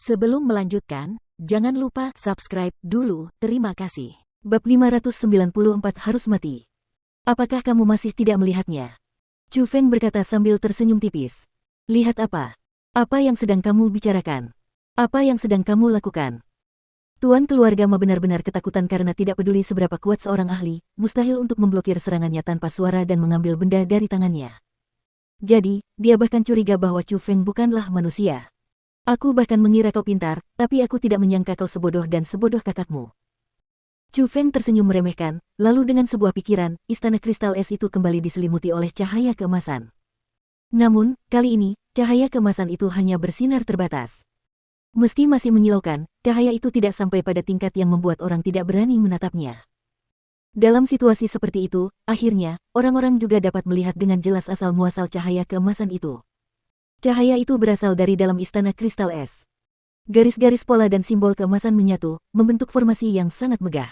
Sebelum melanjutkan, jangan lupa subscribe dulu, terima kasih. Bab 594 harus mati. Apakah kamu masih tidak melihatnya? Chu Feng berkata sambil tersenyum tipis. Lihat apa? Apa yang sedang kamu bicarakan? Apa yang sedang kamu lakukan? Tuan keluarga Ma benar-benar ketakutan karena tidak peduli seberapa kuat seorang ahli, mustahil untuk memblokir serangannya tanpa suara dan mengambil benda dari tangannya. Jadi, dia bahkan curiga bahwa Chu Feng bukanlah manusia. Aku bahkan mengira kau pintar, tapi aku tidak menyangka kau sebodoh dan sebodoh kakakmu. Chu Feng tersenyum meremehkan, lalu dengan sebuah pikiran, istana kristal es itu kembali diselimuti oleh cahaya keemasan. Namun, kali ini, cahaya keemasan itu hanya bersinar terbatas. Meski masih menyilaukan, cahaya itu tidak sampai pada tingkat yang membuat orang tidak berani menatapnya. Dalam situasi seperti itu, akhirnya, orang-orang juga dapat melihat dengan jelas asal-muasal cahaya keemasan itu. Cahaya itu berasal dari dalam istana kristal es. Garis-garis pola dan simbol keemasan menyatu, membentuk formasi yang sangat megah.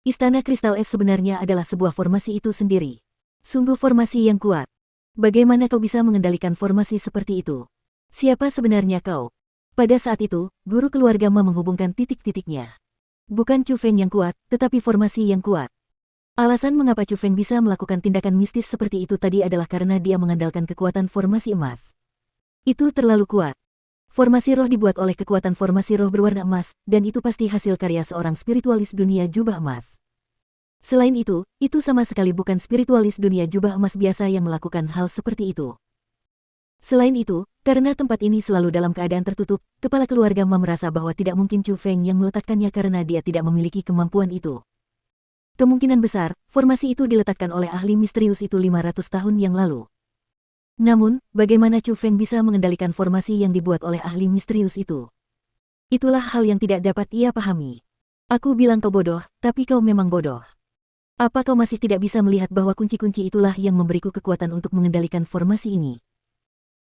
Istana kristal es sebenarnya adalah sebuah formasi itu sendiri. Sungguh formasi yang kuat. Bagaimana kau bisa mengendalikan formasi seperti itu? Siapa sebenarnya kau? Pada saat itu, guru keluarga Ma menghubungkan titik-titiknya. Bukan Chu Feng yang kuat, tetapi formasi yang kuat. Alasan mengapa Chu Feng bisa melakukan tindakan mistis seperti itu tadi adalah karena dia mengandalkan kekuatan formasi emas. Itu terlalu kuat. Formasi roh dibuat oleh kekuatan formasi roh berwarna emas, dan itu pasti hasil karya seorang spiritualis dunia jubah emas. Selain itu sama sekali bukan spiritualis dunia jubah emas biasa yang melakukan hal seperti itu. Selain itu, karena tempat ini selalu dalam keadaan tertutup, kepala keluarga Ma merasa bahwa tidak mungkin Chu Feng yang meletakkannya karena dia tidak memiliki kemampuan itu. Kemungkinan besar, formasi itu diletakkan oleh ahli misterius itu 500 tahun yang lalu. Namun, bagaimana Chu Feng bisa mengendalikan formasi yang dibuat oleh ahli misterius itu? Itulah hal yang tidak dapat ia pahami. Aku bilang kau bodoh, tapi kau memang bodoh. Apa kau masih tidak bisa melihat bahwa kunci-kunci itulah yang memberiku kekuatan untuk mengendalikan formasi ini?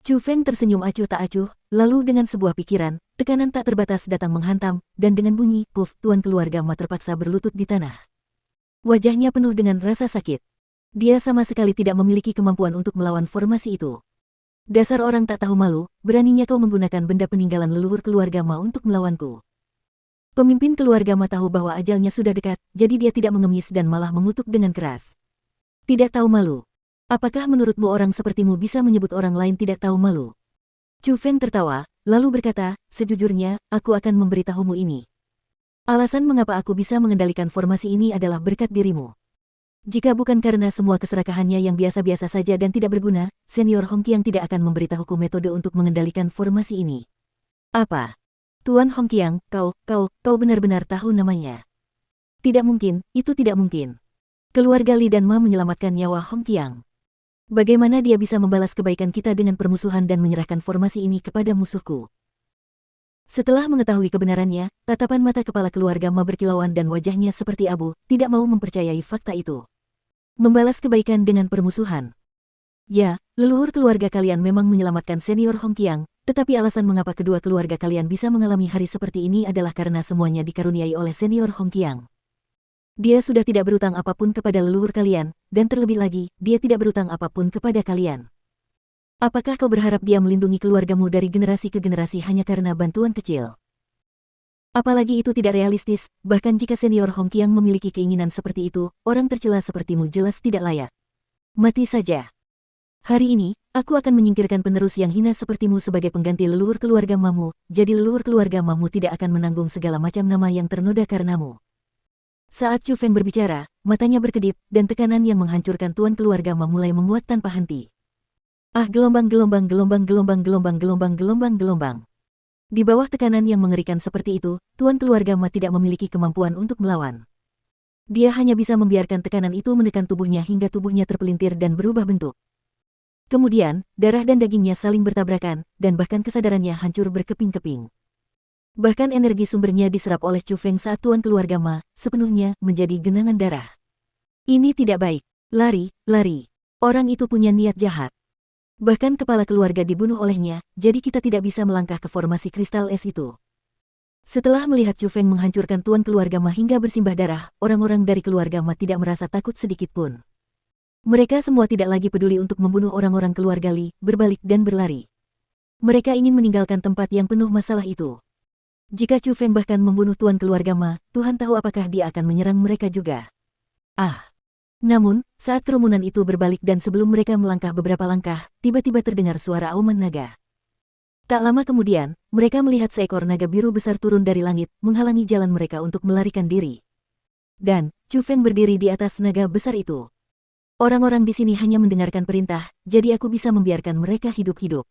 Chu Feng tersenyum acuh tak acuh, lalu dengan sebuah pikiran, tekanan tak terbatas datang menghantam, dan dengan bunyi, puff, tuan keluarga Ma terpaksa berlutut di tanah. Wajahnya penuh dengan rasa sakit. Dia sama sekali tidak memiliki kemampuan untuk melawan formasi itu. Dasar orang tak tahu malu, beraninya kau menggunakan benda peninggalan leluhur keluarga Ma untuk melawanku. Pemimpin keluarga Ma tahu bahwa ajalnya sudah dekat, jadi dia tidak mengemis dan malah mengutuk dengan keras. Tidak tahu malu. Apakah menurutmu orang sepertimu bisa menyebut orang lain tidak tahu malu? Chu Feng tertawa, lalu berkata, sejujurnya, aku akan memberitahumu ini. Alasan mengapa aku bisa mengendalikan formasi ini adalah berkat dirimu. Jika bukan karena semua keserakahannya yang biasa-biasa saja dan tidak berguna, Senior Hongqiang tidak akan memberitahuku metode untuk mengendalikan formasi ini. Apa? Tuan Hongqiang, kau benar-benar tahu namanya? Tidak mungkin, itu tidak mungkin. Keluarga Li dan Ma menyelamatkan nyawa Hongqiang. Bagaimana dia bisa membalas kebaikan kita dengan permusuhan dan menyerahkan formasi ini kepada musuhku? Setelah mengetahui kebenarannya, tatapan mata kepala keluarga Ma berkilauan dan wajahnya seperti abu, tidak mau mempercayai fakta itu. Membalas kebaikan dengan permusuhan. Ya, leluhur keluarga kalian memang menyelamatkan Senior Hongqiang, tetapi alasan mengapa kedua keluarga kalian bisa mengalami hari seperti ini adalah karena semuanya dikaruniai oleh Senior Hongqiang. Dia sudah tidak berutang apapun kepada leluhur kalian, dan terlebih lagi, dia tidak berutang apapun kepada kalian. Apakah kau berharap dia melindungi keluargamu dari generasi ke generasi hanya karena bantuan kecil? Apalagi itu tidak realistis, bahkan jika Senior Hongqiang memiliki keinginan seperti itu, orang tercela sepertimu jelas tidak layak. Mati saja. Hari ini, aku akan menyingkirkan penerus yang hina sepertimu sebagai pengganti leluhur keluarga Mamu, jadi leluhur keluarga Mamu tidak akan menanggung segala macam nama yang ternoda karenamu. Saat Chu Feng berbicara, matanya berkedip, dan tekanan yang menghancurkan tuan keluarga Ma mulai menguat tanpa henti. Ah, gelombang. Di bawah tekanan yang mengerikan seperti itu, tuan keluarga Ma tidak memiliki kemampuan untuk melawan. Dia hanya bisa membiarkan tekanan itu menekan tubuhnya hingga tubuhnya terpelintir dan berubah bentuk. Kemudian, darah dan dagingnya saling bertabrakan, dan bahkan kesadarannya hancur berkeping-keping. Bahkan energi sumbernya diserap oleh Chu Feng saat tuan keluarga Ma, sepenuhnya menjadi genangan darah. Ini tidak baik. Lari. Orang itu punya niat jahat. Bahkan kepala keluarga dibunuh olehnya, jadi kita tidak bisa melangkah ke formasi kristal es itu. Setelah melihat Chu Feng menghancurkan tuan keluarga Ma hingga bersimbah darah, orang-orang dari keluarga Ma tidak merasa takut sedikit pun. Mereka semua tidak lagi peduli untuk membunuh orang-orang keluarga Li, berbalik dan berlari. Mereka ingin meninggalkan tempat yang penuh masalah itu. Jika Chu Feng bahkan membunuh tuan keluarga Ma, Tuhan tahu apakah dia akan menyerang mereka juga. Ah! Namun, saat kerumunan itu berbalik dan sebelum mereka melangkah beberapa langkah, tiba-tiba terdengar suara auman naga. Tak lama kemudian, mereka melihat seekor naga biru besar turun dari langit, menghalangi jalan mereka untuk melarikan diri. Dan, Chu Feng berdiri di atas naga besar itu. Orang-orang di sini hanya mendengarkan perintah, jadi aku bisa membiarkan mereka hidup-hidup.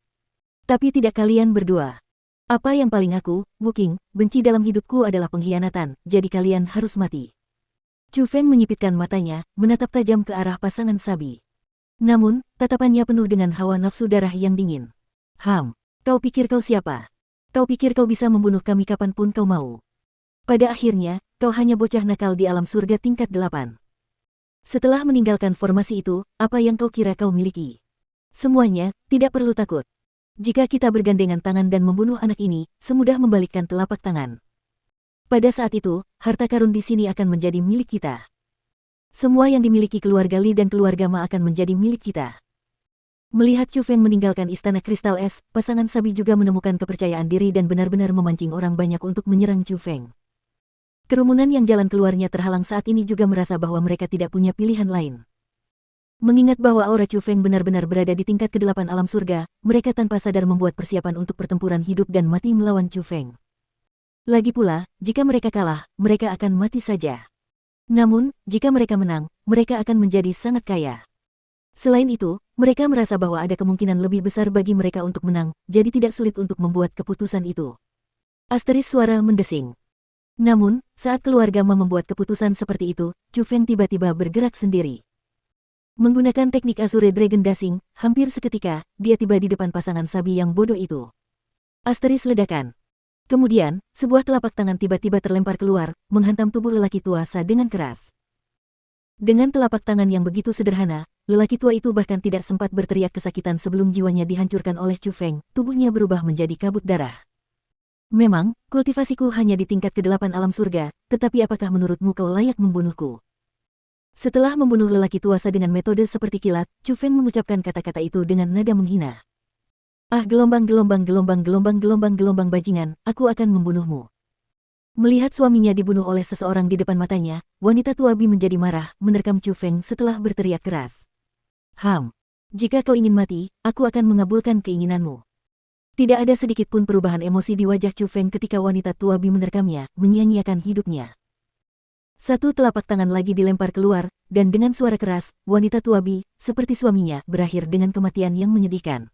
Tapi tidak kalian berdua. Apa yang paling aku, Wu Qing, benci dalam hidupku adalah pengkhianatan, jadi kalian harus mati. Chu Feng menyipitkan matanya, menatap tajam ke arah pasangan Sabi. Namun, tatapannya penuh dengan hawa nafsu darah yang dingin. Kau pikir kau siapa? Kau pikir kau bisa membunuh kami kapanpun kau mau? Pada akhirnya, kau hanya bocah nakal di alam surga tingkat 8. Setelah meninggalkan formasi itu, apa yang kau kira kau miliki? Semuanya, tidak perlu takut. Jika kita bergandengan tangan dan membunuh anak ini, semudah membalikkan telapak tangan. Pada saat itu, harta karun di sini akan menjadi milik kita. Semua yang dimiliki keluarga Li dan keluarga Ma akan menjadi milik kita. Melihat Chu Feng meninggalkan istana kristal es, pasangan Sabi juga menemukan kepercayaan diri dan benar-benar memancing orang banyak untuk menyerang Chu Feng. Kerumunan yang jalan keluarnya terhalang saat ini juga merasa bahwa mereka tidak punya pilihan lain. Mengingat bahwa aura Chu Feng benar-benar berada di tingkat ke-8 alam surga, mereka tanpa sadar membuat persiapan untuk pertempuran hidup dan mati melawan Chu Feng. Lagi pula, jika mereka kalah, mereka akan mati saja. Namun, jika mereka menang, mereka akan menjadi sangat kaya. Selain itu, mereka merasa bahwa ada kemungkinan lebih besar bagi mereka untuk menang, jadi tidak sulit untuk membuat keputusan itu. Asteris suara mendesing. Namun, saat keluarga Ma membuat keputusan seperti itu, Chu Feng tiba-tiba bergerak sendiri. Menggunakan teknik Azure Dragon Dashing, hampir seketika, dia tiba di depan pasangan Sabi yang bodoh itu. Asteris ledakan. Kemudian, sebuah telapak tangan tiba-tiba terlempar keluar, menghantam tubuh lelaki tua Sa dengan keras. Dengan telapak tangan yang begitu sederhana, lelaki tua itu bahkan tidak sempat berteriak kesakitan sebelum jiwanya dihancurkan oleh Chu Feng, tubuhnya berubah menjadi kabut darah. Memang, kultivasiku hanya di tingkat ke-8 alam surga, tetapi apakah menurutmu kau layak membunuhku? Setelah membunuh lelaki tua Sa dengan metode seperti kilat, Chu Feng mengucapkan kata-kata itu dengan nada menghina. Ah gelombang bajingan, aku akan membunuhmu. Melihat suaminya dibunuh oleh seseorang di depan matanya, wanita tua Bi menjadi marah, menerkam Chu Feng setelah berteriak keras. Jika kau ingin mati, aku akan mengabulkan keinginanmu. Tidak ada sedikit pun perubahan emosi di wajah Chu Feng ketika wanita tua Bi menerkamnya, menyia-nyiakan hidupnya. Satu telapak tangan lagi dilempar keluar, dan dengan suara keras, wanita tua Bi, seperti suaminya, berakhir dengan kematian yang menyedihkan.